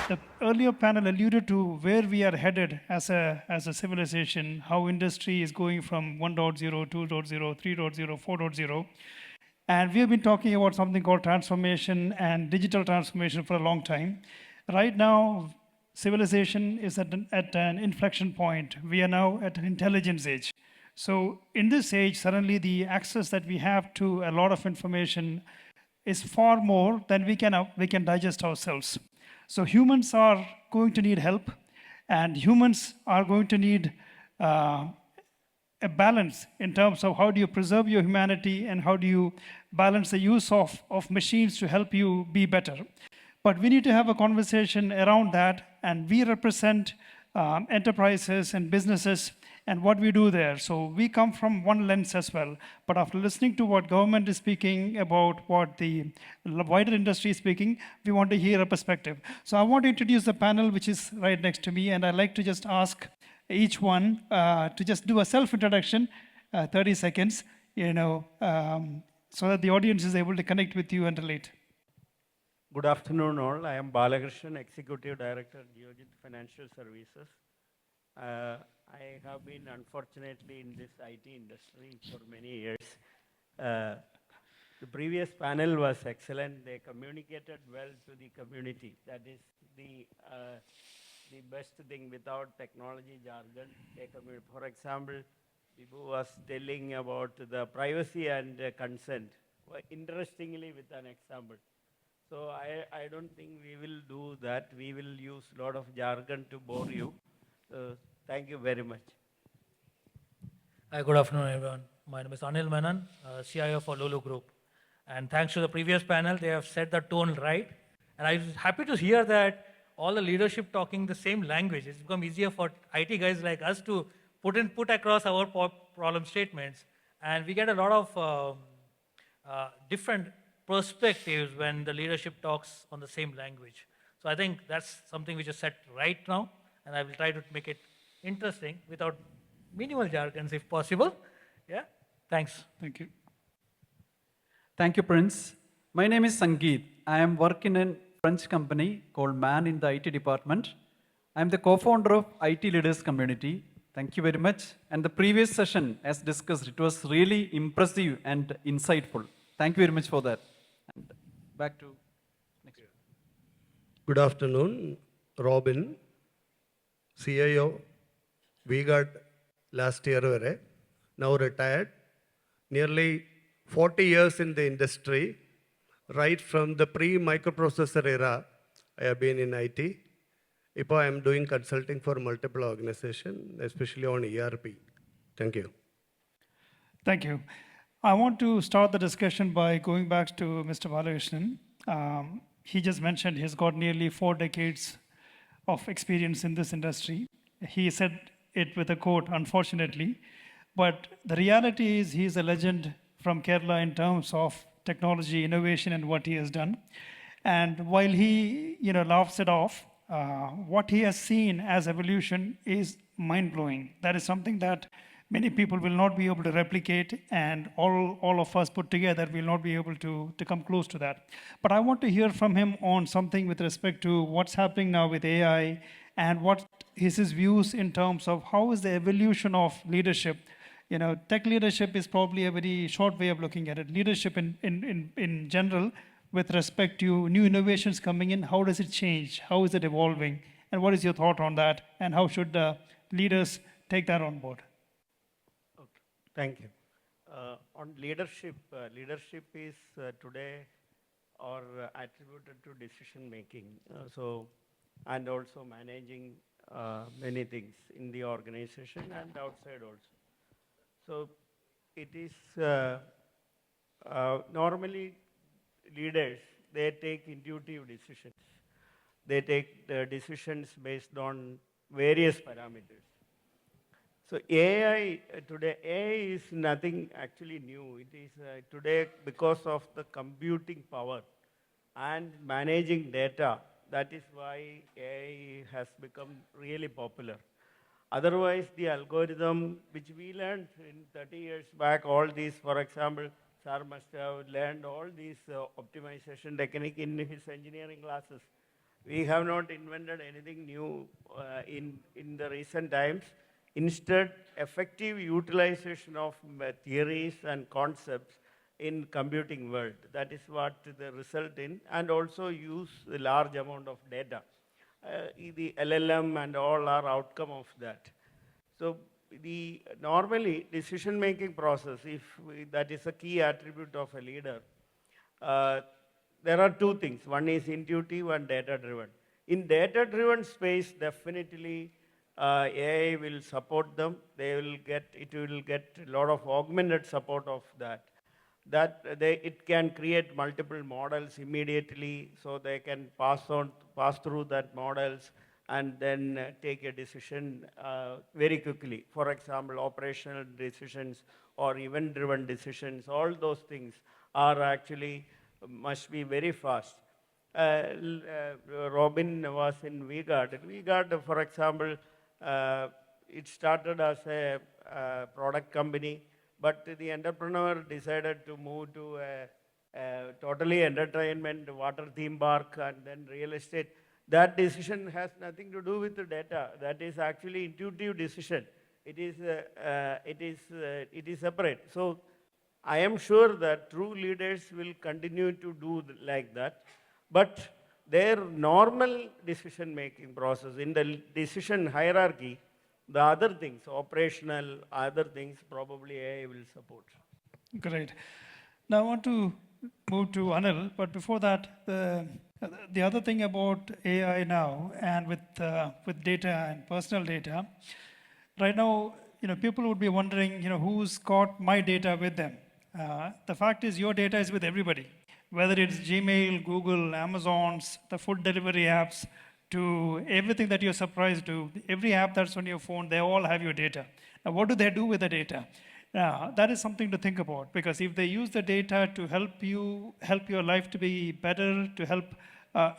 The earlier panel alluded to where we are headed as a civilization, how industry is going from 1.0, 2.0, 3.0, 4.0. And we have been talking about something called transformation and digital transformation for a long time. Right now, civilization is at an inflection point. We are now at an intelligence age. So in this age, suddenly the access that we have to a lot of information is far more than we can digest ourselves. So humans are going to need help, and humans are going to need uh, a balance in terms of how do you preserve your humanity and how do you balance the use of machines to help you be better. But we need to have a conversation around that, and we represent enterprises and businesses and what we do there. So we come from one lens as well. But after listening to what government is speaking about, what the wider industry is speaking, we want to hear a perspective. So I want to introduce the panel, which is right next to me, and I'd like to just ask each one to just do a self-introduction, 30 seconds, so that the audience is able to connect with you and relate. Good afternoon, all. I am Balakrishnan, Executive Director, Geojit Financial Services. I have been, unfortunately, in this IT industry for many years. The previous panel was excellent. They communicated well to the community. That is the best thing. Without technology jargon. For example, Vibhu was telling about the privacy and consent, interestingly with an example. So I don't think we will do that. We will use a lot of jargon to bore you. Thank you very much. Hi, good afternoon, everyone. My name is Anil Menon, CIO for Lulu Group. And thanks to the previous panel, they have set the tone right. And I'm happy to hear that all the leadership talking the same language. It's become easier for IT guys like us to put across our problem statements. And we get a lot of different perspectives when the leadership talks on the same language. So I think that's something which is set right now, and I will try to make it interesting without minimal jargons if possible. Yeah, thanks. Thank you. Thank you, Prince. My name is Sangeet. I am working in a French company called Man in the IT department. I am the co-founder of IT Leaders Community. Thank you very much. And the previous session, as discussed, it was really impressive and insightful. Thank you very much for that. And back to next. Good afternoon, Robin, CIO. We got last year, now retired. Nearly 40 years in the industry, right from the pre-microprocessor era, I have been in IT. Now I am doing consulting for multiple organizations, especially on ERP. Thank you. Thank you. I want to start the discussion by going back to Mr. Balakrishnan. He just mentioned he's got nearly 4 decades of experience in this industry. He said it with a quote, unfortunately. But the reality is he's a legend from Kerala in terms of technology, innovation, and what he has done. And while he laughs it off, what he has seen as evolution is mind-blowing. That is something that many people will not be able to replicate, and all of us put together will not be able to come close to that. But I want to hear from him on something with respect to what's happening now with AI and what is his views in terms of how is the evolution of leadership. Tech leadership is probably a very short way of looking at it. Leadership in general, with respect to new innovations coming in, how does it change? How is it evolving? And what is your thought on that? And how should leaders take that on board? Thank you. On leadership, leadership is today or attributed to decision making. And also managing many things in the organization and outside also. So it is normally leaders, they take intuitive decisions. They take the decisions based on various parameters. So AI today, AI is nothing actually new. It is today because of the computing power and managing data. That is why AI has become really popular. Otherwise, the algorithm, which we learned in 30 years back, all these, for example, Sir must have learned all these optimization technique in his engineering classes. We have not invented anything new in the recent times. Instead, effective utilization of theories and concepts in computing world. That is what the result in, and also use a large amount of data. The LLM and all are outcome of that. So the normally decision-making process, that is a key attribute of a leader, uh, there are two things. One is intuitive and data-driven. In data-driven space, definitely AI will support them. It will get a lot of augmented support of that. It can create multiple models immediately, so they can pass through that models and then take a decision very quickly. For example, operational decisions or event-driven decisions, all those things are actually must be very fast. Robin was in VGuard. VGuard, for example, it started as a product company, but the entrepreneur decided to move to a totally entertainment water theme park and then real estate. That decision has nothing to do with the data. That is actually intuitive decision. It is separate. So I am sure that true leaders will continue to do like that, but their normal decision-making process in the decision hierarchy, the other things, operational, other things, probably AI will support. Great. Now I want to move to Anil, but before that, the other thing about AI now and with data and personal data, right now, people would be wondering, who's got my data with them. The fact is, your data is with everybody, whether it's Gmail, Google, Amazon's, the food delivery apps, to everything that you're surprised to, every app that's on your phone, they all have your data. Now, what do they do with the data? Now, that is something to think about, because if they use the data to help your life to be better, to help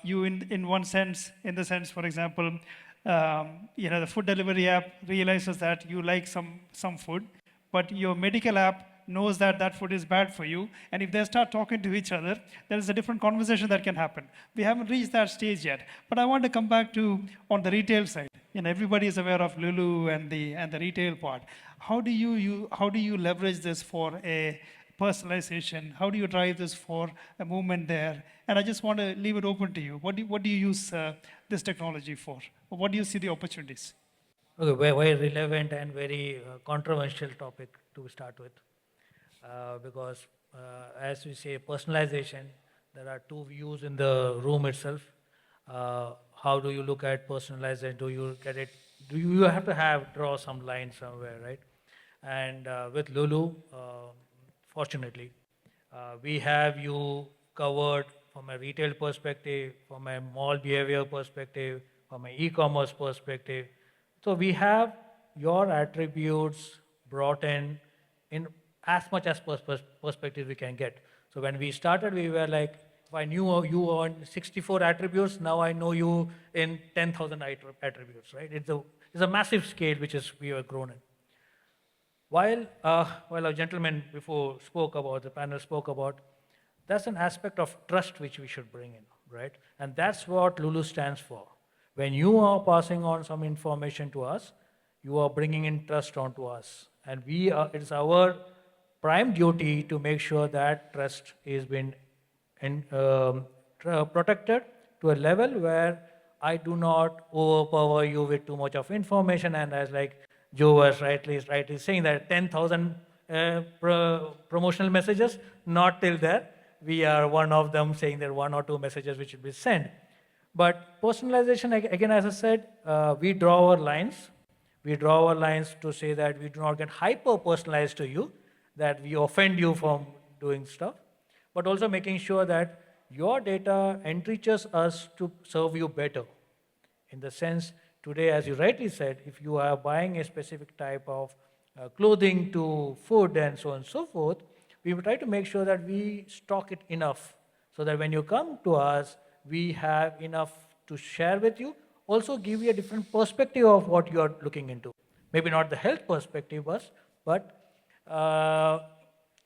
you in one sense, in the sense, for example, the food delivery app realizes that you like some food, but your medical app knows that that food is bad for you, and if they start talking to each other, there is a different conversation that can happen. We haven't reached that stage yet, but I want to come back to on the retail side. Everybody is aware of Lulu and the retail part. How do you leverage this for a personalization? How do you drive this for a movement there? And I just want to leave it open to you. What do you use this technology for? What do you see the opportunities? Okay, very relevant and very controversial topic to start with. Because as we say, personalization, there are two views in the room itself. How do you look at personalization? Do you get it? Do you have to draw some line somewhere, right? And with Lulu, fortunately, we have you covered from a retail perspective, from a mall behavior perspective, from an e-commerce perspective. So we have your attributes brought in as much as perspective we can get. So when we started, we were like, if I knew you on 64 attributes, now I know you in 10,000 attributes, right? It's a massive scale we have grown in. While a gentleman before the panel spoke about, that's an aspect of trust which we should bring in, right? And that's what Lulu stands for. When you are passing on some information to us, you are bringing in trust onto us. And it's our prime duty to make sure that trust is being protected to a level where I do not overpower you with too much of information. And as like Joe was rightly saying that 10,000 promotional messages, not till there. We are one of them saying that one or two messages which should be sent. But personalization, again, as I said, we draw our lines. We draw our lines to say that we do not get hyper-personalized to you, that we offend you from doing stuff, but also making sure that your data enriches us to serve you better. In the sense, today, as you rightly said, if you are buying a specific type of clothing to food and so on and so forth, we will try to make sure that we stock it enough so that when you come to us, we have enough to share with you, also give you a different perspective of what you are looking into. Maybe not the health perspective, but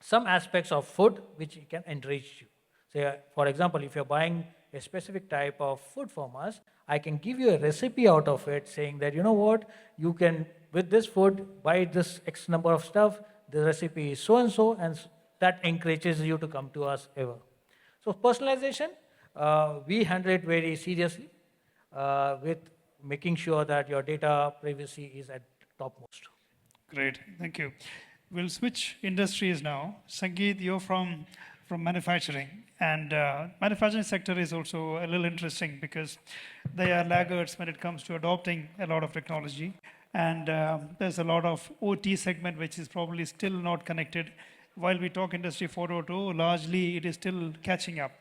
some aspects of food which can enrich you. Say, for example, if you're buying a specific type of food from us, I can give you a recipe out of it saying that, you know what, you can, with this food, buy this X number of stuff, the recipe is so and so, and that encourages you to come to us ever. So personalization, we handle it very seriously with making sure that your data privacy is at topmost. Great, thank you. We'll switch industries now. Sangeet, you're from manufacturing, and manufacturing sector is also a little interesting because they are laggards when it comes to adopting a lot of technology, and there's a lot of OT segment which is probably still not connected. While we talk Industry 4.0, largely it is still catching up.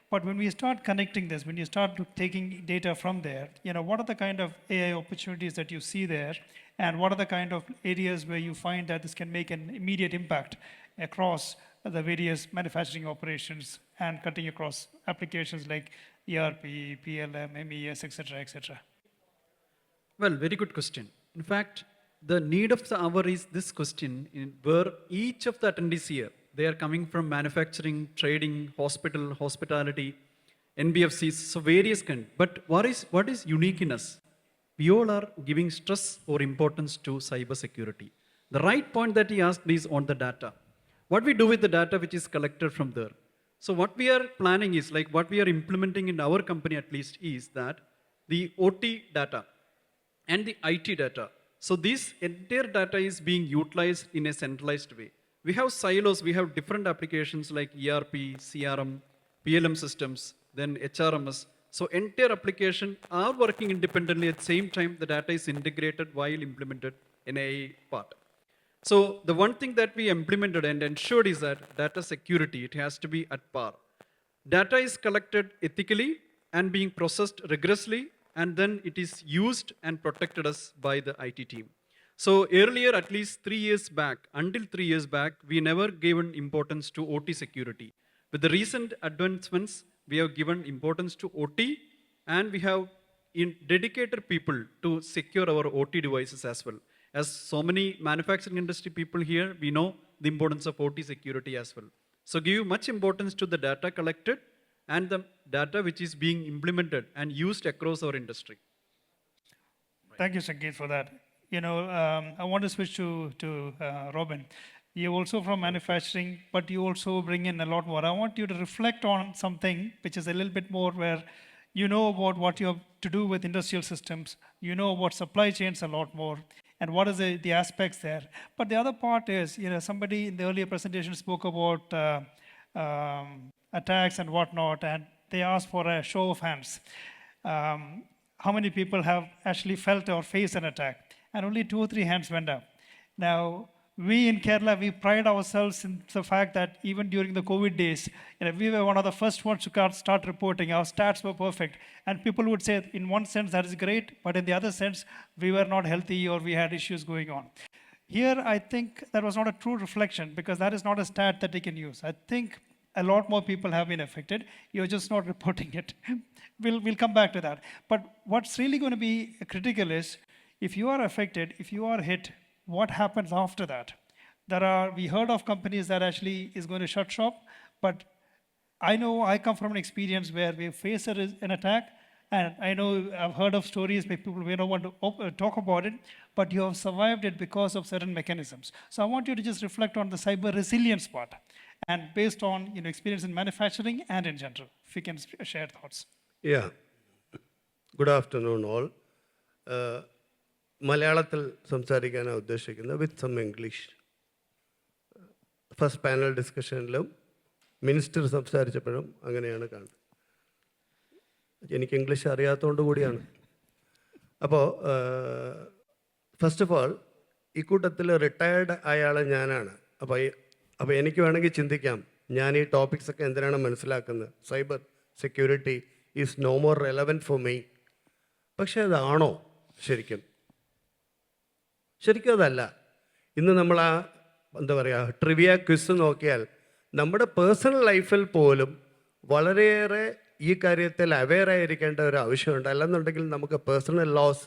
But when we start connecting this, when you start taking data from there, what are the kind of AI opportunities that you see there? And what are the kind of areas where you find that this can make an immediate impact across the various manufacturing operations and cutting across applications like ERP, PLM, MES, etc., etc.? Well, very good question. In fact, the need of the hour is this question, where each of the attendees here, they are coming from manufacturing, trading, hospital, hospitality, NBFCs, so various kind. But what is unique in us? We all are giving stress or importance to cybersecurity. The right point that he asked is on the data. What we do with the data which is collected from there. So what we are planning is, like what we are implementing in our company at least, is that the OT data and the IT data. So this entire data is being utilized in a centralized way. We have silos, we have different applications like ERP, CRM, PLM systems, then HRMS. So entire application are working independently. At the same time, the data is integrated while implemented in a part. So the one thing that we implemented and ensured is that data security, it has to be at par. Data is collected ethically and being processed rigorously, and then it is used and protected us by the IT team. So earlier, at least 3 years back, until 3 years back, we never given importance to OT security. With the recent advancements, we have given importance to OT, and we have dedicated people to secure our OT devices as well. As so many manufacturing industry people here, we know the importance of OT security as well. So give much importance to the data collected and the data which is being implemented and used across our industry. Thank you, Sangeet, for that. I want to switch to Robin. You're also from manufacturing, but you also bring in a lot more. I want you to reflect on something which is a little bit more where you know about what you have to do with industrial systems, you know about supply chains a lot more, and what is the aspects there. But the other part is, somebody in the earlier presentation spoke about attacks and whatnot, and they asked for a show of hands. How many people have actually felt or faced an attack? And only 2 or 3 hands went up. Now, we in Kerala, we pride ourselves in the fact that even during the COVID days, we were one of the first ones to start reporting. Our stats were perfect. And people would say, in one sense, that is great, but in the other sense, we were not healthy or we had issues going on. Here, I think that was not a true reflection because that is not a stat that they can use. I think a lot more people have been affected. You're just not reporting it. We'll come back to that. But what's really going to be critical is, if you are affected, if you are hit, what happens after that? We heard of companies that actually is going to shut shop, but I know I come from an experience where we face an attack, and I know I've heard of stories where people don't want to talk about it, but you have survived it because of certain mechanisms. So I want you to just reflect on the cyber resilience part, and based on experience in manufacturing and in general, if you can share thoughts. Yeah. Good afternoon, all. മലയാളത്തിൽ സംസാരിക്കാനാണ് ഉദ്ദേശിക്കുന്നത് with some English. First panel ഡിസ്കഷനിലും minister സംസാരിച്ചപ്പോഴും അങ്ങനെയാണ് കാണുന്നത്. എനിക്ക് English അറിയാത്തതുകൊണ്ട് കൂടിയാണ്. അപ്പോൾ ഫസ്റ്റ് ഓഫ് ഓൾ, ഈ കൂട്ടത്തിൽ റിട്ടയർഡ് ആയ ഞാനാണ്. അപ്പോൾ എനിക്ക് വേണമെങ്കിൽ ചിന്തിക്കാം, ഞാൻ ഈ ടോപ്പിക്സൊക്കെ എന്തിനാണ് മനസ്സിലാക്കുന്നത്, cyber security is no more relevant for me. പക്ഷേ അതാണോ ശരിക്കും? ശരിക്കും അതല്ല. ഇന്ന് നമ്മൾ എന്താ പറയുക, ട്രിവിയ ക്വിസ് നോക്കിയാൽ നമ്മുടെ പേഴ്സണൽ ലൈഫിൽ പോലും വളരെയേറെ ഈ കാര്യത്തിൽ അവെയർ ആയിരിക്കേണ്ട ഒരു ആവശ്യമുണ്ട്. അല്ലെന്നുണ്ടെങ്കിൽ നമുക്ക് പേഴ്സണൽ ലോസ്,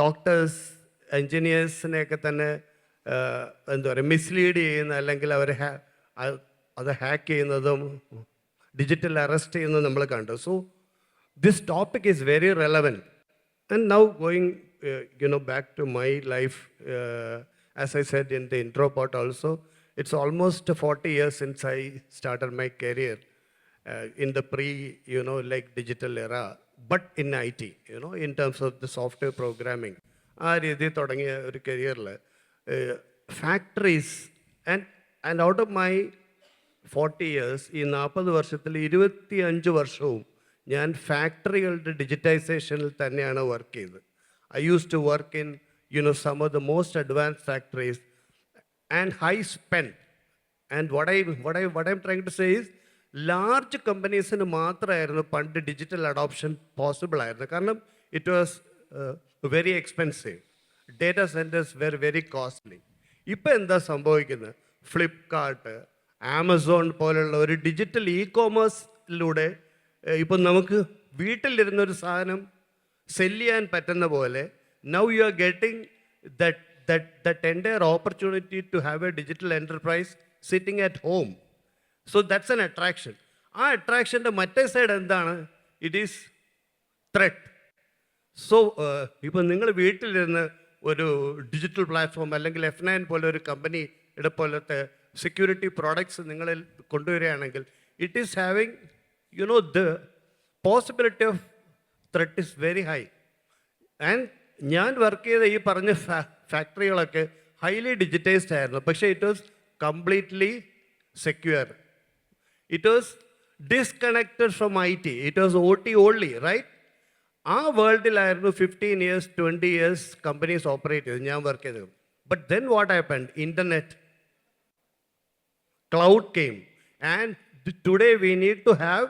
ഡോക്ടേഴ്സ്, എൻജിനീയേഴ്സിനെയൊക്കെ തന്നെ എന്താ പറയുക, മിസ്ലീഡ് ചെയ്യുന്ന, അല്ലെങ്കിൽ അവർ അത് ഹാക്ക് ചെയ്യുന്നതും ഡിജിറ്റൽ അറസ്റ്റ് ചെയ്യുന്നത് നമ്മൾ കണ്ടു. So this topic is very relevant. And now going, back to my life, as I said in the intro part also, it's almost 40 years since I started my career in the digital era, but in IT, in terms of the software programming. ആ രീതിയിൽ തുടങ്ങിയ ഒരു കരിയറിൽ factories and out of my 40 years, ഈ 40 വർഷത്തിൽ 25 വർഷവും ഞാൻ ഫാക്ടറികളുടെ ഡിജിറ്റൈസേഷനിൽ തന്നെയാണ് വർക്ക് ചെയ്തത്. I use to work in some of the most advanced factories and high spend. And what I'm trying to say is, large കമ്പനീസിന് മാത്രമായിരുന്നു പണ്ട് ഡിജിറ്റൽ അഡോപ്ഷൻ പോസിബിൾ ആയിരുന്നു. കാരണം it was very expensive. Data centres were very costly. ഇപ്പം എന്താ സംഭവിക്കുന്നത്? Flipkart, Amazon പോലുള്ള ഒരു ഡിജിറ്റൽ കോമേഴ്സിലൂടെ ഇപ്പം നമുക്ക് വീട്ടിലിരുന്നൊരു സാധനം സെല്ല് ചെയ്യാൻ പറ്റുന്ന പോലെ, now you are getting that entire opportunity to have a digital enterprise sitting at home. So that's an attraction. ആ അട്രാക്ഷൻ്റെ മറ്റേ സൈഡ് എന്താണ്? It is threat. സോ ഇപ്പം നിങ്ങൾ വീട്ടിലിരുന്ന് ഒരു ഡിജിറ്റൽ പ്ലാറ്റ്ഫോം അല്ലെങ്കിൽ F9 പോലെ ഒരു കമ്പനിയുടെ പോലത്തെ സെക്യൂരിറ്റി പ്രോഡക്ട്സ് നിങ്ങളിൽ കൊണ്ടുവരികയാണെങ്കിൽ, it is having the possibility of threat is very high. And ഞാൻ വർക്ക് ചെയ്ത ഈ പറഞ്ഞ ഫാക്ടറികളൊക്കെ ഹൈലി ഡിജിറ്റൈസ്ഡ് ആയിരുന്നു, പക്ഷേ it was completely secure. It was disconnected from IT. It was OT only, right? ആ വേൾഡിലായിരുന്നു 15 years 20 years കമ്പനീസ് ഓപ്പറേറ്റ് ചെയ്തത്, ഞാൻ വർക്ക് ചെയ്തത്. But then what happened? Internet, cloud came, and today we need to have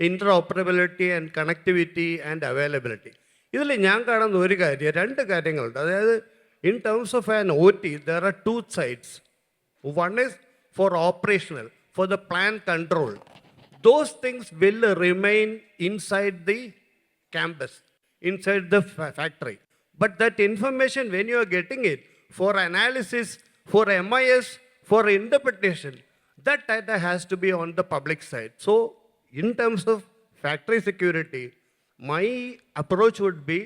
interoperability and connectivity and availability. ഇതിൽ ഞാൻ കാണുന്ന ഒരു കാര്യം, രണ്ട് കാര്യങ്ങളുണ്ട്. അതായത് in terms of an OT, there are two sides. One is for operational, for the plant control. Those things will remain inside the campus, inside the factory. But that information, when you are getting it for analysis, for MIS, for interpretation, that data has to be on the public side. So in terms of factory security, my approach would be,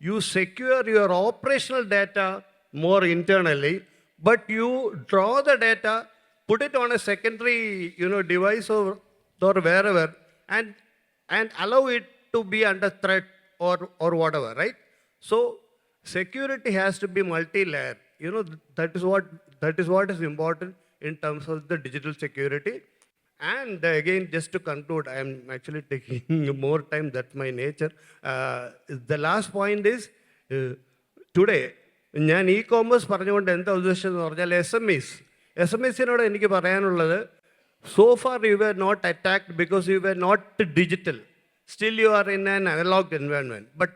you secure your operational data more internally, but you draw the data, put it on a secondary device or wherever, and allow it to be under threat or whatever, right? So security has to be multi-layer. That is what is important in terms of the digital security. And again, just to conclude, I am actually taking more time, that's my nature. The last point is, today, ഞാൻ commerce പറഞ്ഞുകൊണ്ട് എന്താ ഉദ്ദേശിച്ചതെന്ന് പറഞ്ഞാൽ, SMEസിനോട് എനിക്ക് പറയാനുള്ളത്, so far you were not attacked because you were not digital. Still you are in an analog environment. But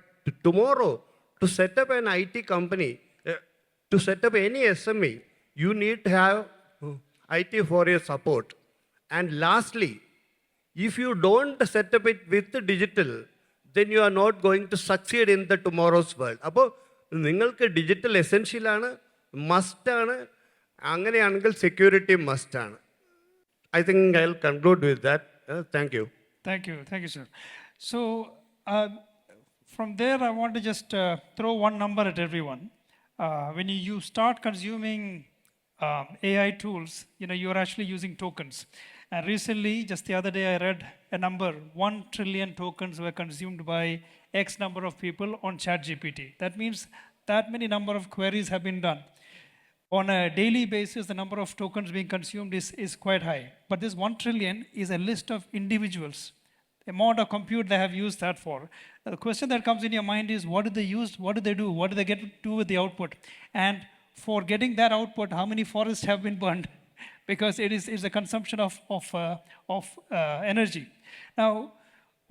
tomorrow, to set up an IT company, to set up any SME, you need to have IT for your support. And lastly, if you don't set up it with the digital, then you are not going to succeed in the tomorrow's world. അപ്പോൾ നിങ്ങൾക്ക് digital എസെൻഷ്യലാണ്, മസ്റ്റാണ്. അങ്ങനെയാണെങ്കിൽ security മസ്റ്റാണ്. I think I'll conclude with that. Thank you. Thank you, sir. So from there, I want to just throw one number at everyone. When you start consuming AI tools, you're actually using tokens. And recently, just the other day, I read a number, 1 trillion tokens were consumed by X number of people on ChatGPT. That means that many number of queries have been done. On a daily basis, the number of tokens being consumed is quite high. But this 1 trillion is a list of individuals, the amount of compute they have used that for. The question that comes in your mind is, what do they use? What do they do? What do they get to do with the output? And for getting that output, how many forests have been burned? Because it is a consumption of energy. Now,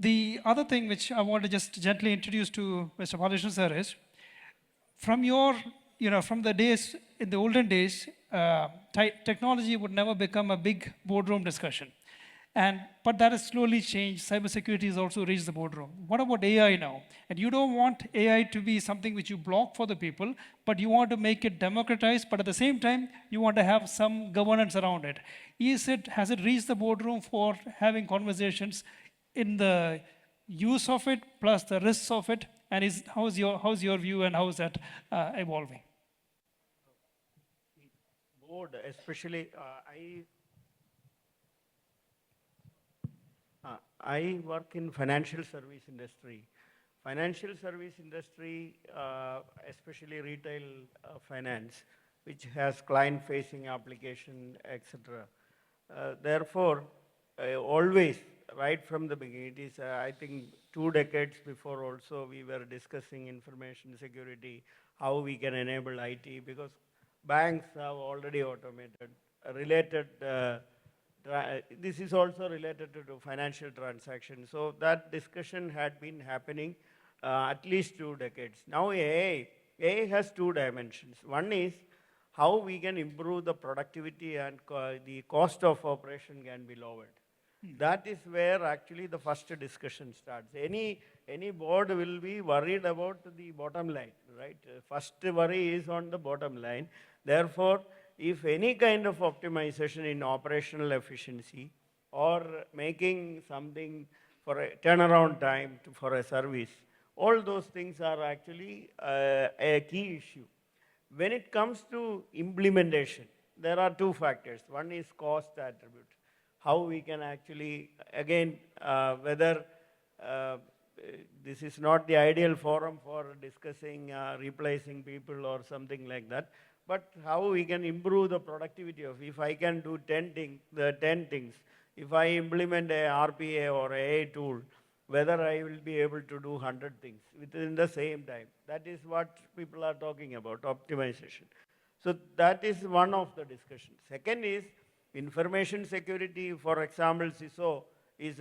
the other thing which I want to just gently introduce to Mr. Balakrishnan sir is, from the days, in the olden days, technology would never become a big boardroom discussion. But that has slowly changed. Cybersecurity has also reached the boardroom. What about AI now? And you don't want AI to be something which you block for the people, but you want to make it democratized, but at the same time, you want to have some governance around it. Has it reached the boardroom for having conversations in the use of it plus the risks of it? And how's your view and how is that evolving? Board, especially, I work in financial service industry. Financial service industry, especially retail finance, which has client-facing application, etc. Therefore, always, right from the beginning, it is, I think, 2 decades before also, we were discussing information security, how we can enable IT, because banks have already automated related this is also related to financial transactions. So that discussion had been happening at least 2 decades. Now AI has 2 dimensions. One is how we can improve the productivity and the cost of operation can be lowered. That is where actually the first discussion starts. Any board will be worried about the bottom line, right? First worry is on the bottom line. Therefore, if any kind of optimization in operational efficiency or making something for a turnaround time for a service, all those things are actually a key issue. When it comes to implementation, there are 2 factors. One is cost attribute. How we can actually, again, whether this is not the ideal forum for discussing replacing people or something like that, but how we can improve the productivity of, if I can do 10 things, if I implement a RPA or AI tool, whether I will be able to do 100 things within the same time. That is what people are talking about, optimization. So that is one of the discussions. Second is information security. For example, CISO is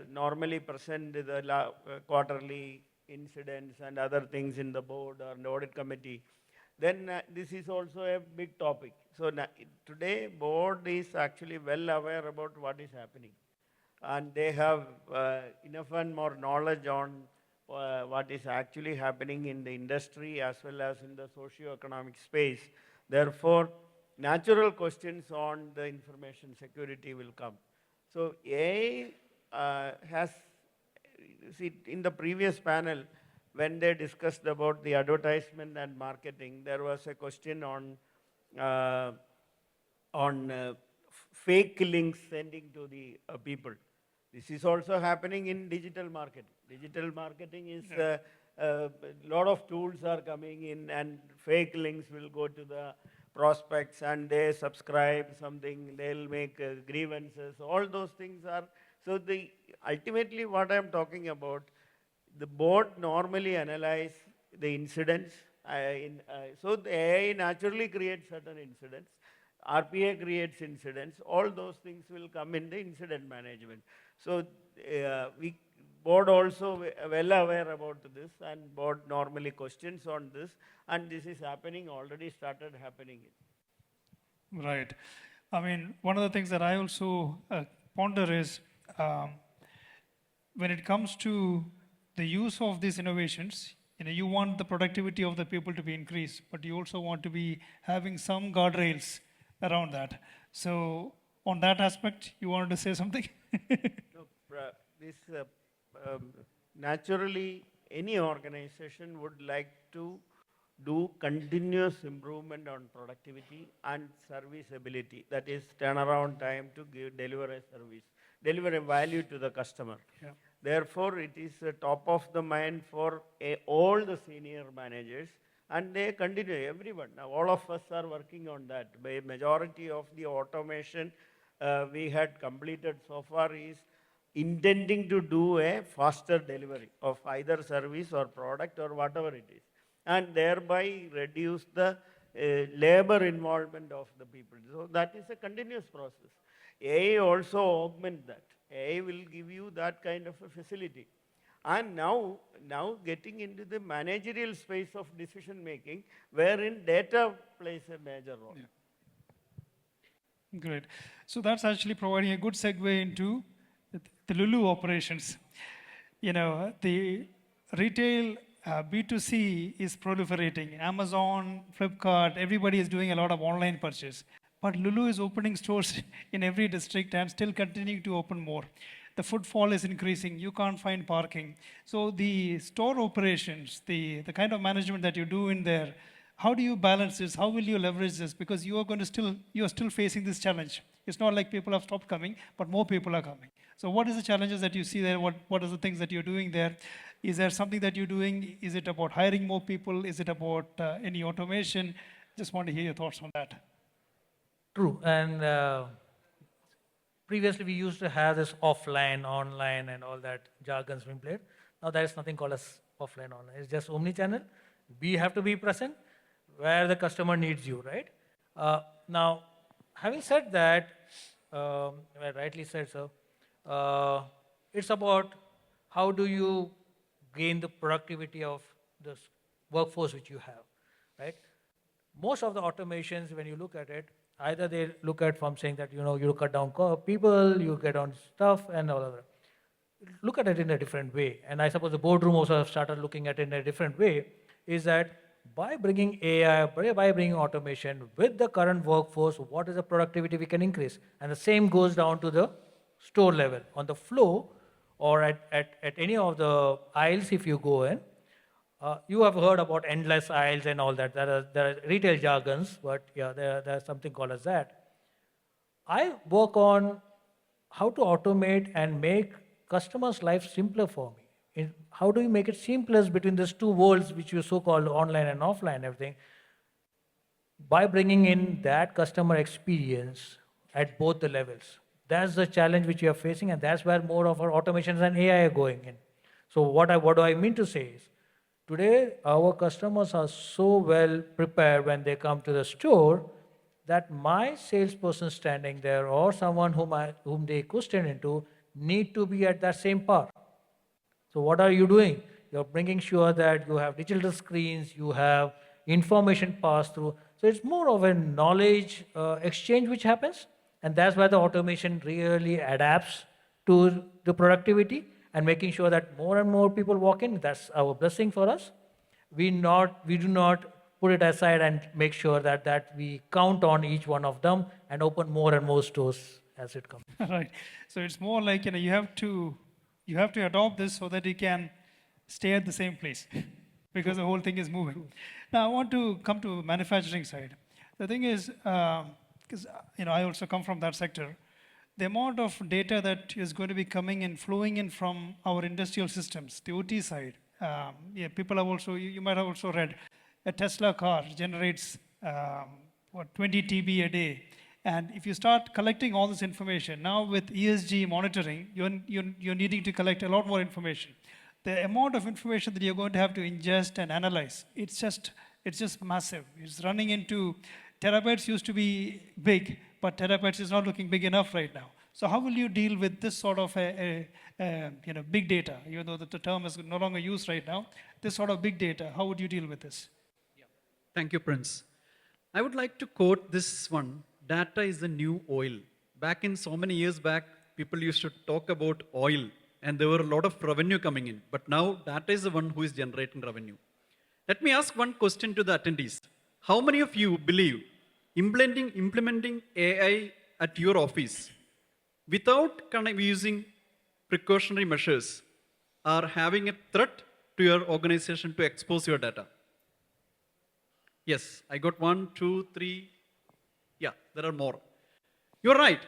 normally present the quarterly incidents and other things in the board or the audit committee. Then this is also a big topic. So today board is actually well aware about what is happening. And they have enough and more knowledge on what is actually happening in the industry as well as in the socio-economic space. Therefore, natural questions on the information security will come. So AI has, see, in the previous panel, when they discussed about the advertisement and marketing, there was a question on fake links sending to the people. This is also happening in digital marketing. Digital marketing is a lot of tools are coming in and fake links will go to the prospects and they subscribe something, they'll make grievances. All those things are, so ultimately what I'm talking about, the board normally analyze the incidents. So the AI naturally creates certain incidents. RPA creates incidents. All those things will come in the incident management. So board also well aware about this, and board normally questions on this, and this is happening, already started happening. Right. I mean, one of the things that I also ponder is when it comes to the use of these innovations, you want the productivity of the people to be increased, but you also want to be having some guardrails around that. So on that aspect, you wanted to say something? No, naturally, any organization would like to do continuous improvement on productivity and serviceability. That is turnaround time to deliver a service, deliver a value to the customer. Yeah. Therefore, it is top of the mind for all the senior managers, and they continue, everyone. Now, all of us are working on that. By majority of the automation we had completed so far is intending to do a faster delivery of either service or product or whatever it is, and thereby reduce the labor involvement of the people. So that is a continuous process. AI also augment that. AI will give you that kind of a facility. And now getting into the managerial space of decision making, wherein data plays a major role. Yeah. Great. So that's actually providing a good segue into the Lulu operations. You know, the retail B2C is proliferating. Amazon, Flipkart, everybody is doing a lot of online purchase. But Lulu is opening stores in every district and still continuing to open more. The footfall is increasing. You can't find parking. So the store operations, the kind of management that you do in there, how do you balance this? How will you leverage this? Because you are still facing this challenge. It's not like people have stopped coming, but more people are coming. So what is the challenges that you see there? What are the things that you're doing there? Is there something that you're doing? Is it about hiring more people? Is it about any automation? Just want to hear your thoughts on that. True. And previously we used to have this offline, online, and all that jargons being played. Now there is nothing called as offline, online. It's just omni-channel. We have to be present where the customer needs you, right? Now, having said that, rightly said, sir, it's about how do you gain the productivity of this workforce which you have, right? Most of the automations, when you look at it, either they look at from saying that, you know, you cut down people, you get on stuff and all of that. Look at it in a different way. And I suppose the boardroom also have started looking at it in a different way, is that by bringing AI, by bringing automation with the current workforce, what is the productivity we can increase? And the same goes down to the store level. On the floor or at any of the aisles if you go in, you have heard about endless aisles and all that. There are retail jargons, but yeah, there's something called as that. I work on how to automate and make customers' life simpler for me. How do you make it seamless between these two worlds, which you so-called online and offline, everything, by bringing in that customer experience at both the levels. That's the challenge which we are facing, and that's where more of our automations and AI are going in. So what do I mean to say is, today our customers are so well prepared when they come to the store that my salesperson standing there or someone whom they question into need to be at that same par. So what are you doing? You're bringing sure that you have digital screens, you have information passed through. So it's more of a knowledge exchange which happens, and that's where the automation really adapts to the productivity and making sure that more and more people walk in. That's our blessing for us. We do not put it aside and make sure that we count on each one of them and open more and more stores as it comes. Right. So it's more like, you have to adopt this so that you can stay at the same place because the whole thing is moving. Now I want to come to manufacturing side. The thing is, because I also come from that sector, the amount of data that is going to be coming and flowing in from our industrial systems, the OT side. People have also, you might have also read, a Tesla car generates 20 TB a day. And if you start collecting all this information, now with ESG monitoring, you're needing to collect a lot more information. The amount of information that you're going to have to ingest and analyze, it's just massive. It's running into terabytes. Used to be big, but terabytes is not looking big enough right now. So how will you deal with this sort of big data, even though the term is no longer used right now? This sort of big data, how would you deal with this? Thank you, Prince. I would like to quote this one. Data is the new oil. Back in so many years back, people used to talk about oil and there were a lot of revenue coming in. But now data is the one who is generating revenue. Let me ask one question to the attendees. How many of you believe implementing AI at your office without kind of using precautionary measures are having a threat to your organization to expose your data? Yes, I got 1, 2, 3. Yeah, there are more. You're right,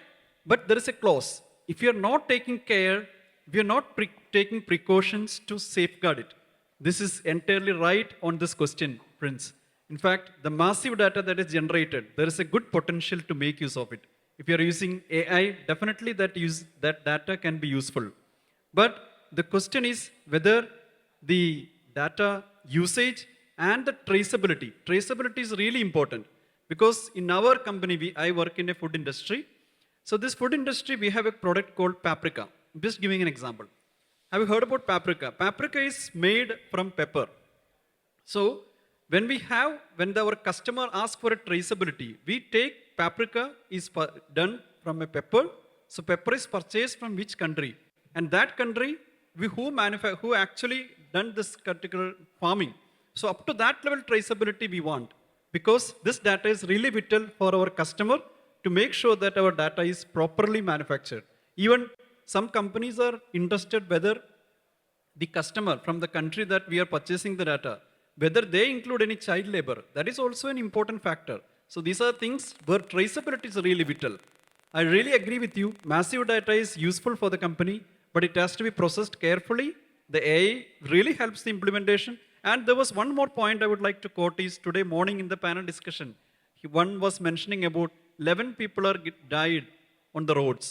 but there is a clause. If you're not taking care, we are not taking precautions to safeguard it. This is entirely right on this question, Prince. In fact, the massive data that is generated, there is a good potential to make use of it. If you're using AI, definitely that data can be useful. But the question is whether the data usage and the traceability. Traceability is really important because in our company, I work in a food industry. So this food industry, we have a product called paprika. I'm just giving an example. Have you heard about paprika? Paprika is made from pepper. So when our customer asks for a traceability, we take paprika is done from a pepper. So pepper is purchased from which country? And that country, who actually done this particular farming. So up to that level traceability we want, because this data is really vital for our customer to make sure that our data is properly manufactured. Even some companies are interested whether the customer from the country that we are purchasing the data, whether they include any child labor. That is also an important factor. So these are things where traceability is really vital. I really agree with you. Massive data is useful for the company, but it has to be processed carefully. The AI really helps the implementation. And there was one more point I would like to quote is today morning in the panel discussion, one was mentioning about 11 people are died on the roads.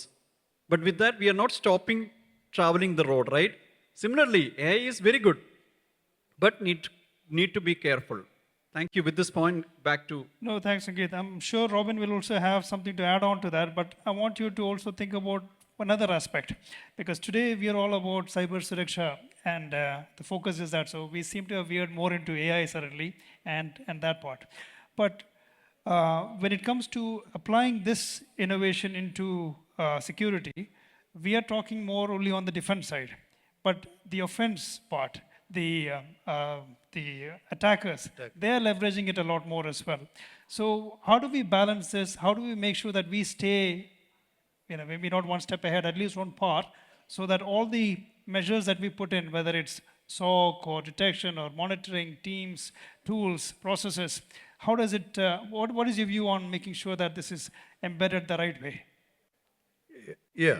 But with that, we are not stopping traveling the road, right? Similarly, AI is very good, but need to be careful. Thank you. With this point, back to... No, thanks, Sangeet. I'm sure Robin will also have something to add on to that, but I want you to also think about another aspect, because today we are all about cyber suraksha, and the focus is that. So we seem to have veered more into AI certainly, and that part. But when it comes to applying this innovation into security, we are talking more only on the defense side. But the offense part, the attackers, they are leveraging it a lot more as well. So how do we balance this? How do we make sure that we stay, maybe not one step ahead, at least on par, so that all the measures that we put in, whether it's SOC or detection or monitoring, teams, tools, processes, how does it, what is your view on making sure that this is embedded the right way? Yeah,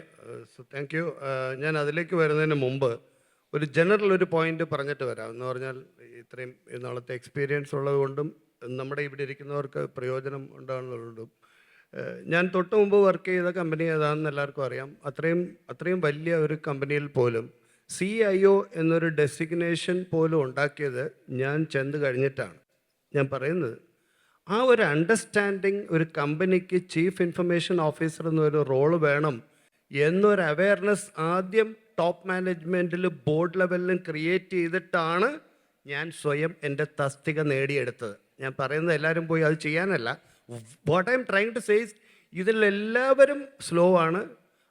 so thank you. ഞാൻ അതിലേക്ക് വരുന്നതിന് മുമ്പ് ഒരു general ഒരു point പറഞ്ഞിട്ട് വരാം. എന്ന് പറഞ്ഞാൽ ഇത്രയും നാളത്തെ എക്സ്പീരിയൻസ് ഉള്ളതുകൊണ്ടും നമ്മുടെ ഇവിടെ ഇരിക്കുന്നവർക്ക് പ്രയോജനം ഉണ്ടാകുന്നതുകൊണ്ടും ഞാൻ തൊട്ട് മുമ്പ് വർക്ക് ചെയ്ത കമ്പനി ഏതാണെന്ന് എല്ലാവർക്കും അറിയാം. അത്രയും വലിയ ഒരു കമ്പനിയിൽ പോലും CIO എന്നൊരു ഡെസിഗ്നേഷൻ പോലും ഉണ്ടാക്കിയത് ഞാൻ ചെന്ന് കഴിഞ്ഞിട്ടാണ്. ഞാൻ പറയുന്നത് ആ ഒരു അണ്ടർസ്റ്റാൻഡിങ് ഒരു കമ്പനിക്ക് ചീഫ് ഇൻഫർമേഷൻ ഓഫീസർ എന്നൊരു റോള് വേണം എന്നൊരു അവയർനെസ് ആദ്യം ടോപ്പ് മാനേജ്മെൻറ്റിൽ ബോർഡ് ലെവലിലും ക്രിയേറ്റ് ചെയ്തിട്ടാണ് ഞാൻ സ്വയം എൻ്റെ തസ്തിക നേടിയെടുത്തത്. ഞാൻ പറയുന്നത് എല്ലാവരും പോയി അത് ചെയ്യാനല്ല. What I'm trying to says, ഇതിലെല്ലാവരും സ്ലോ ആണ്,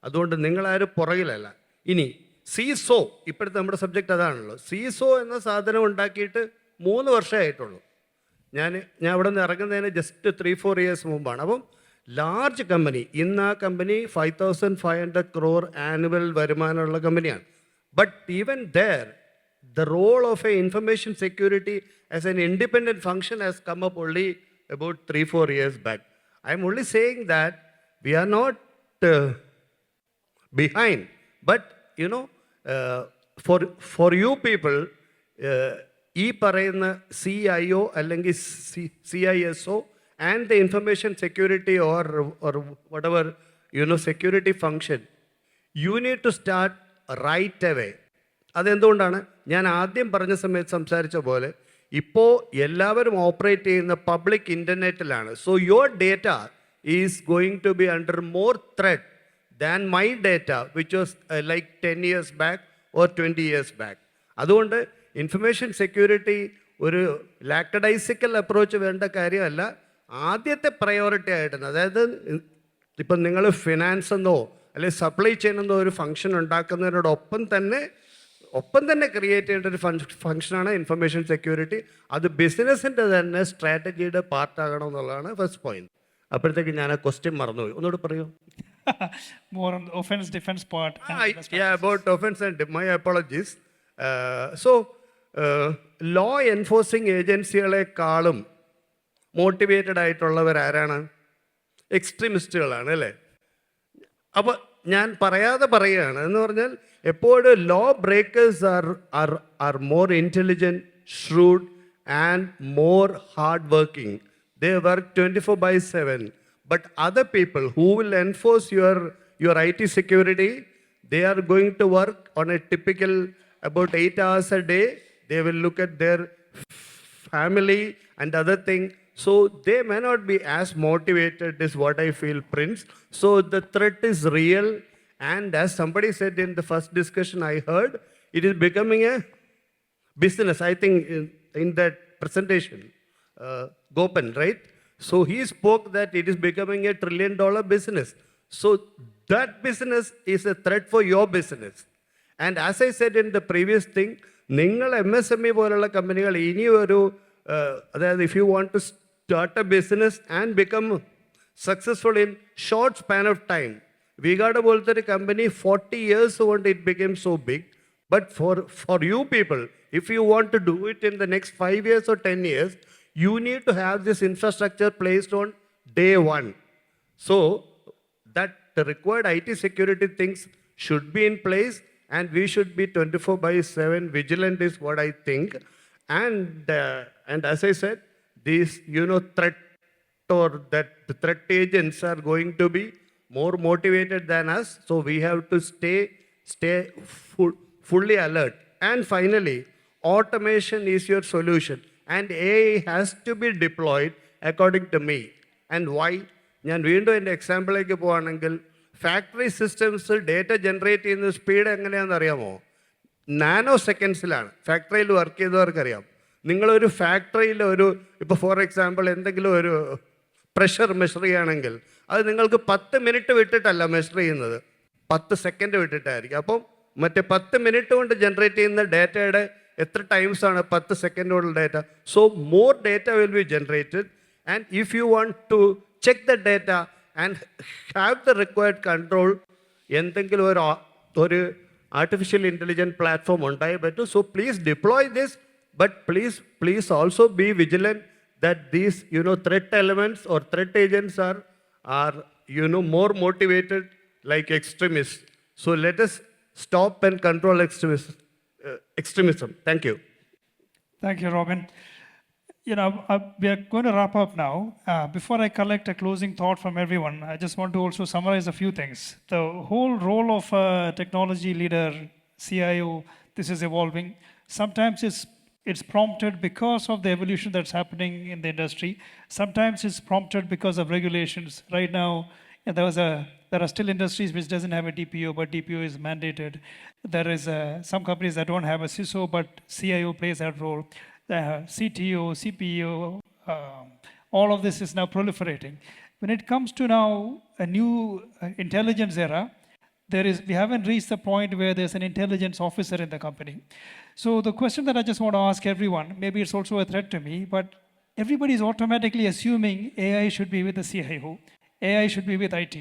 അതുകൊണ്ട് നിങ്ങളാരും പുറകിലല്ല. ഇനി CISO, ഇപ്പോഴത്തെ നമ്മുടെ സബ്ജക്റ്റ് അതാണല്ലോ. CISO എന്ന സാധനം ഉണ്ടാക്കിയിട്ട് 3 വർഷമായിട്ടുള്ളൂ. ഞാൻ അവിടെ നിന്ന് ഇറങ്ങുന്നതിന് ജസ്റ്റ് 3-4 ഇയേഴ്സ് മുമ്പാണ്. അപ്പം ലാർജ് കമ്പനി, ഇന്ന് ആ കമ്പനി 5,500 crore ആനുവൽ വരുമാനമുള്ള കമ്പനിയാണ്. But even there the role of a information security as an independent function has come up only about 3-4 years back. I'm only saying that we are not behind, but for you people, ഈ പറയുന്ന CIO അല്ലെങ്കിൽ CISO and the information security or whatever security function, you need to start right away. അതെന്തുകൊണ്ടാണ്? ഞാൻ ആദ്യം പറഞ്ഞ സമയത്ത് സംസാരിച്ച പോലെ ഇപ്പോൾ എല്ലാവരും ഓപ്പറേറ്റ് ചെയ്യുന്ന പബ്ലിക് ഇൻ്റർനെറ്റിലാണ്. So your data is going to be under more threat than my data which was like 10 years back or 20 years back. അതുകൊണ്ട് ഇൻഫർമേഷൻ സെക്യൂരിറ്റി ഒരു ലാക്കഡൈസിക്കൽ അപ്രോച്ച് വേണ്ട കാര്യമല്ല. ആദ്യത്തെ പ്രയോറിറ്റി ആയിട്ടാണ്, അതായത് ഇപ്പം നിങ്ങൾ ഫിനാൻസ് എന്നോ അല്ലെങ്കിൽ സപ്ലൈ ചെയിൻ എന്നോ ഒരു ഫംഗ്ഷൻ ഉണ്ടാക്കുന്നതിനോടൊപ്പം തന്നെ ക്രിയേറ്റ് ചെയ്യേണ്ട ഒരു ഫംഗ്ഷനാണ് ഇൻഫർമേഷൻ സെക്യൂരിറ്റി. അത് ബിസിനസ്സിൻ്റെ തന്നെ സ്ട്രാറ്റജിയുടെ പാർട്ടാകണം എന്നുള്ളതാണ് ഫസ്റ്റ് പോയിന്റ്. അപ്പോഴത്തേക്ക് ഞാൻ ആ ക്വസ്റ്റ്യൻ മറന്നുപോയി, ഒന്നുകൂടെ പറയൂ. More on the offense defense part. About offense and my apologies. So law enforcing ഏജൻസികളെക്കാളും മോട്ടിവേറ്റഡ് ആയിട്ടുള്ളവർ ആരാണ്? എക്സ്ട്രീമിസ്റ്റുകളാണ് അല്ലേ? അപ്പോൾ ഞാൻ പറയാതെ പറയുകയാണ് എന്ന് പറഞ്ഞാൽ എപ്പോഴും law breakers are more intelligent, shrewd and more hard working. They work 24/7. But other people who will enforce your IT security, they are going to work on a typical about 8 hours a day. They will look at their family and other thing. So they may not be as motivated, is what I feel, Prince. So the threat is real. And as somebody said in the first discussion I heard, it is becoming a business. I think in that presentation, Gopan, right? So he spoke that it is becoming a $1 trillion business. So that business is a threat for your business. And as I said in the previous thing, നിങ്ങൾ MSME പോലുള്ള കമ്പനികൾ ഇനി ഒരു അതായത് if you want to start a business and become successful in short span of time, Vigada പോലത്തെ ഒരു company 40 years കൊണ്ട് it became so big. But for you people, if you want to do it in the next 5 years or 10 years, you need to have this infrastructure placed on day one. So that the required IT security things should be in place, and we should be 24/7 vigilant is what I think. And as I said, these threat or that the threat agents are going to be more motivated than us, so we have to stay fully alert. And finally, automation is your solution, and AI has to be deployed according to me. And why? ഞാൻ വീണ്ടും എൻ്റെ എക്സാമ്പിളിലേക്ക് പോവുകയാണെങ്കിൽ factory systems data generate ചെയ്യുന്ന speed എങ്ങനെയാണെന്ന് അറിയാമോ? Nano സെക്കൻഡ്സിലാണ്. ഫാക്ടറിയിൽ work ചെയ്തവർക്കറിയാം. നിങ്ങളൊരു ഫാക്ടറിയിൽ ഇപ്പോൾ ഫോർ എക്സാമ്പിൾ എന്തെങ്കിലും ഒരു പ്രഷർ മെഷർ ചെയ്യുകയാണെങ്കിൽ അത് നിങ്ങൾക്ക് 10 മിനിറ്റ് വിട്ടിട്ടല്ല മെഷർ ചെയ്യുന്നത്, 10 സെക്കൻഡ് വിട്ടിട്ടായിരിക്കും. അപ്പം മറ്റേ 10 മിനിറ്റ് കൊണ്ട് ജനറേറ്റ് ചെയ്യുന്ന ഡേറ്റയുടെ എത്ര ടൈംസാണ് 10 സെക്കൻഡ് കൊണ്ടുള്ള data? So more data will be generated. And if you want to check the data and have the required control, എന്തെങ്കിലും ഒരു ആർട്ടിഫിഷ്യൽ ഇൻ്റലിജൻറ്റ് പ്ലാറ്റ്ഫോം ഉണ്ടായേ പറ്റൂ. So please deploy this, but please also be vigilant that these threat elements or threat agents are more motivated like extremists. So let us stop and control extremism. Thank you. Thank you, Robin. We are going to wrap up now. Before I collect a closing thought from everyone, I just want to also summarize a few things. The whole role of a technology leader, CIO, this is evolving. Sometimes it's prompted because of the evolution that's happening in the industry. Sometimes it's prompted because of regulations. Right now, there are still industries which doesn't have a DPO, but DPO is mandated. There is some companies that don't have a CISO, but CIO plays that role. CTO, CPO, all of this is now proliferating. When it comes to now a new intelligence era, we haven't reached the point where there's an intelligence officer in the company. So the question that I just want to ask everyone, maybe it's also a threat to me, but everybody is automatically assuming AI should be with the CIO, AI should be with IT.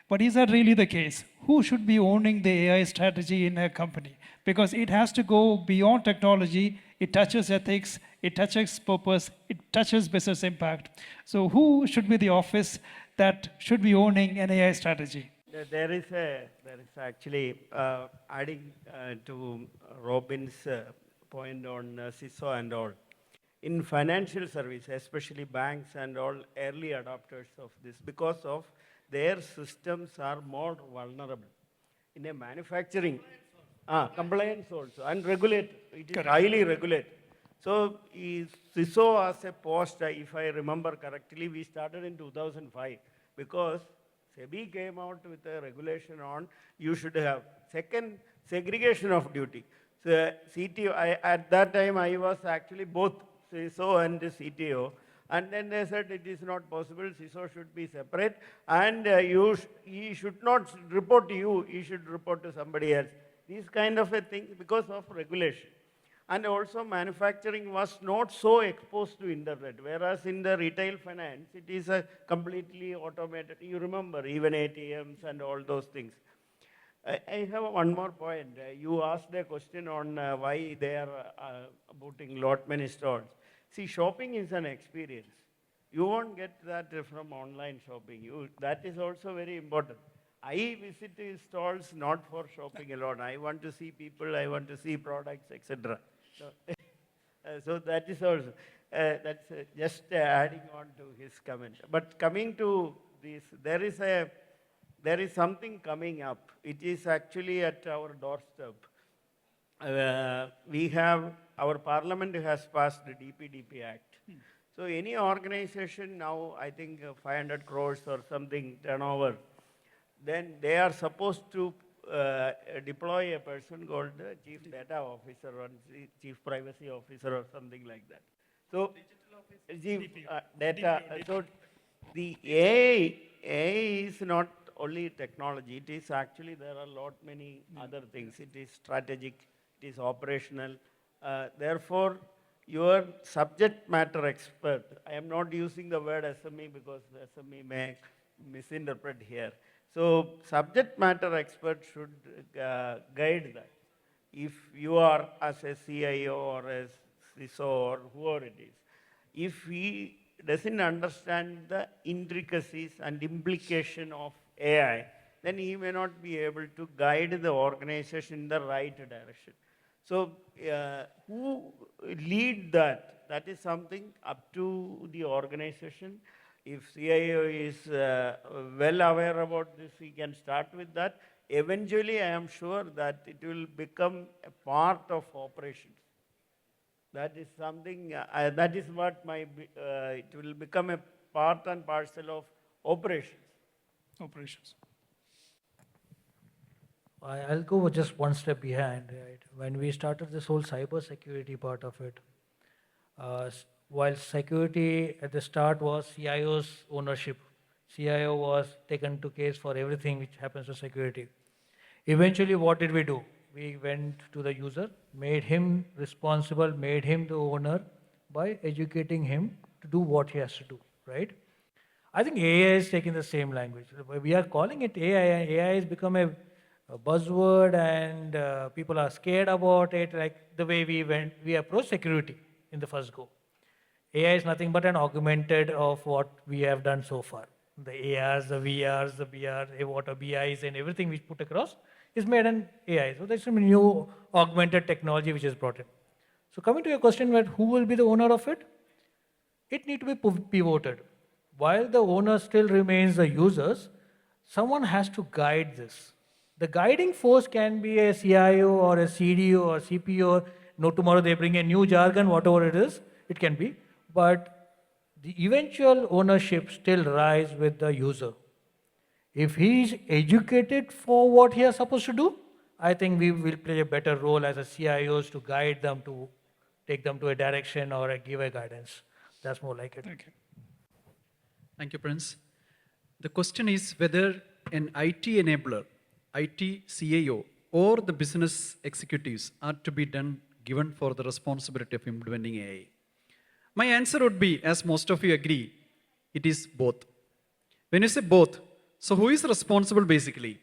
But is that really the case? Who should be owning the AI strategy in a company? Because it has to go beyond technology, it touches ethics, it touches purpose, it touches business impact. So who should be the office that should be owning an AI strategy? There is actually adding to Robin's point on CISO and all. In financial service, especially banks and all early adopters of this, because of their systems are more vulnerable. In a manufacturing, compliance also, and regulated. It is highly regulated. So CISO as a post, if I remember correctly, we started in 2005 because SEBI came out with a regulation on you should have second segregation of duty. So CTO, at that time I was actually both CISO and CTO, and then they said it is not possible, CISO should be separate, and he should not report to you, he should report to somebody else. These kind of a thing because of regulation. And also manufacturing was not so exposed to internet, whereas in the retail finance, it is a completely automated. You remember even ATMs and all those things. I have one more point. You asked a question on why they are putting lot many stores. See, shopping is an experience. You won't get that from online shopping. That is also very important. I visit these stalls not for shopping alone. I want to see people, I want to see products, etc. So that is also, that's just adding on to his comment. But coming to this, there is something coming up. It is actually at our doorstep. We have, our parliament has passed the DPDP Act. So any organization now, I think 500 crores or something turnover, then they are supposed to deploy a person called the Chief Data Officer or Chief Privacy Officer or something like that. So, data. So, the AI is not only technology. It is actually there are a lot many other things. It is strategic. It is operational. Therefore, your subject matter expert. I am not using the word SME because SME may misinterpret here. So, subject matter expert should guide that. If you are as a CIO or a CISO or whoever it is, if he doesn't understand the intricacies and implication of AI, then he may not be able to guide the organization in the right direction. So, who lead that? That is something up to the organization. If CIO is well aware about this, he can start with that. Eventually, I am sure that it will become a part of operations. That is something, that is what it will become a part and parcel of operations. Operations. I'll go just one step behind. Right? When we started this whole cybersecurity part of it, while security at the start was CIO's ownership, CIO was taken to case for everything which happens to security. Eventually, what did we do? We went to the user, made him responsible, made him the owner by educating him to do what he has to do, right? I think AI is taking the same language. We are calling it AI, and AI has become a buzzword, and people are scared about it, like the way we approach security in the first go. AI is nothing but an augmented of what we have done so far. The ARs, the VRs, the BR, what are BIs, and everything we put across is made in AI. So there's some new augmented technology which is brought in. So coming to your question, that who will be the owner of it? It need to be pivoted. While the owner still remains the users, someone has to guide this. The guiding force can be a CIO or a CDO or CPO. No, tomorrow they bring a new jargon, whatever it is, it can be. But the eventual ownership still lies with the user. If he is educated for what he is supposed to do, I think we will play a better role as a CIOs to guide them, to take them to a direction or give a guidance. That's more like it. Thank you. Thank you, Prince. The question is whether an IT enabler, IT CIO, or the business executives are to be given for the responsibility of implementing AI. My answer would be, as most of you agree, it is both. When you say both, so who is responsible basically?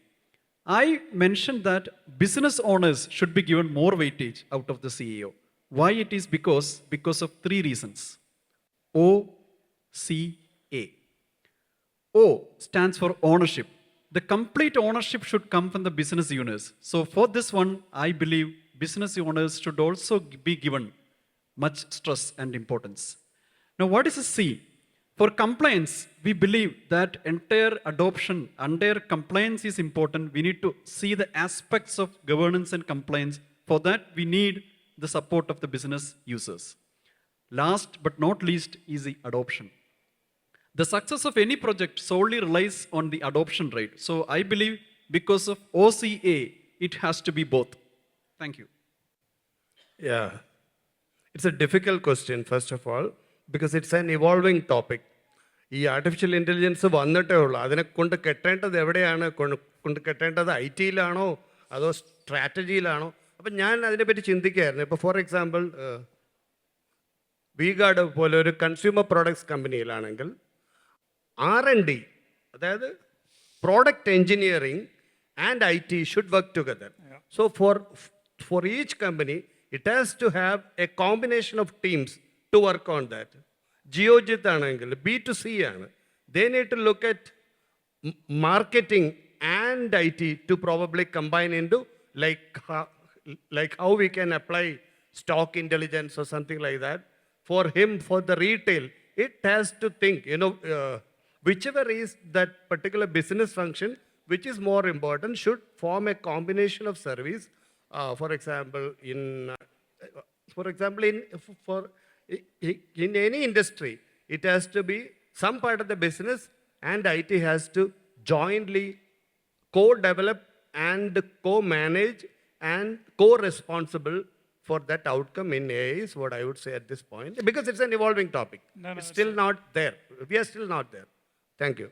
I mentioned that business owners should be given more weightage out of the CEO. Why it is? Because of three reasons. O, C, A. O stands for ownership. The complete ownership should come from the business owners. So for this one, I believe business owners should also be given much stress and importance. Now, what is a C? For compliance, we believe that entire adoption, entire compliance is important. We need to see the aspects of governance and compliance. For that, we need the support of the business users. Last but not least is the adoption. The success of any project solely relies on the adoption rate. So I believe because of OCA, it has to be both. Thank you. Yeah. It's a difficult question, first of all, because it's an evolving topic. ഈ artificial intelligence വന്നിട്ടേ ഉള്ളൂ. അതിനെ കൊണ്ട് കെട്ടേണ്ടത് എവിടെയാണ്? കൊണ്ട് കെട്ടേണ്ടത് IT-യിലാണോ അതോ സ്ട്രാറ്റജിയിലാണോ? അപ്പം ഞാൻ അതിനെപ്പറ്റി ചിന്തിക്കുകയായിരുന്നു. ഇപ്പോൾ ഫോർ എക്സാമ്പിൾ വീഗാർഡ് പോലെ ഒരു കൺസ്യൂമർ പ്രോഡക്ട്സ് കമ്പനിയിലാണെങ്കിൽ R&D, അതായത് product engineering and IT should work together. So for each company, it has to have a combination of teams to work on that. Geojit anengil, B2C ആണ്. They need to look at marketing and IT to probably combine into like how we can apply stock intelligence or something like that. For him, for the retail, it has to think, whichever is that particular business function, which is more important, should form a combination of service. For example, in any industry, it has to be some part of the business and IT has to jointly co-develop and co-manage and co-responsible for that outcome in AI is what I would say at this point, because it's an evolving topic. No, It's it's still not there. We are still not there. Thank you.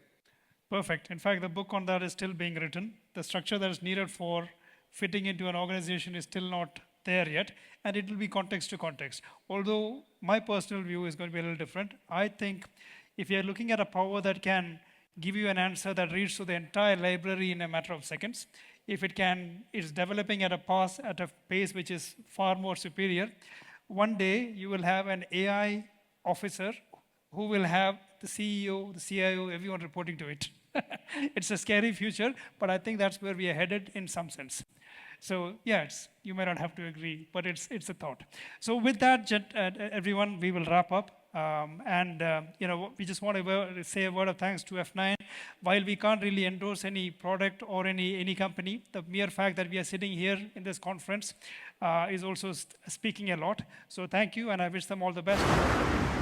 Perfect. In fact, the book on that is still being written. The structure that is needed for fitting into an organization is still not there yet, and it will be context to context. Although my personal view is going to be a little different. I think if you're looking at a power that can give you an answer that reads through the entire library in a matter of seconds, if it's developing at a pace which is far more superior, one day you will have an AI officer who will have the CEO, the CIO, everyone reporting to it. It's a scary future, but I think that's where we are headed in some sense. So yeah, you may not have to agree, but it's a thought. So with that, everyone, we will wrap up. We just want to say a word of thanks to F9. While we can't really endorse any product or any company, the mere fact that we are sitting here in this conference is also speaking a lot. So thank you, and I wish them all the best.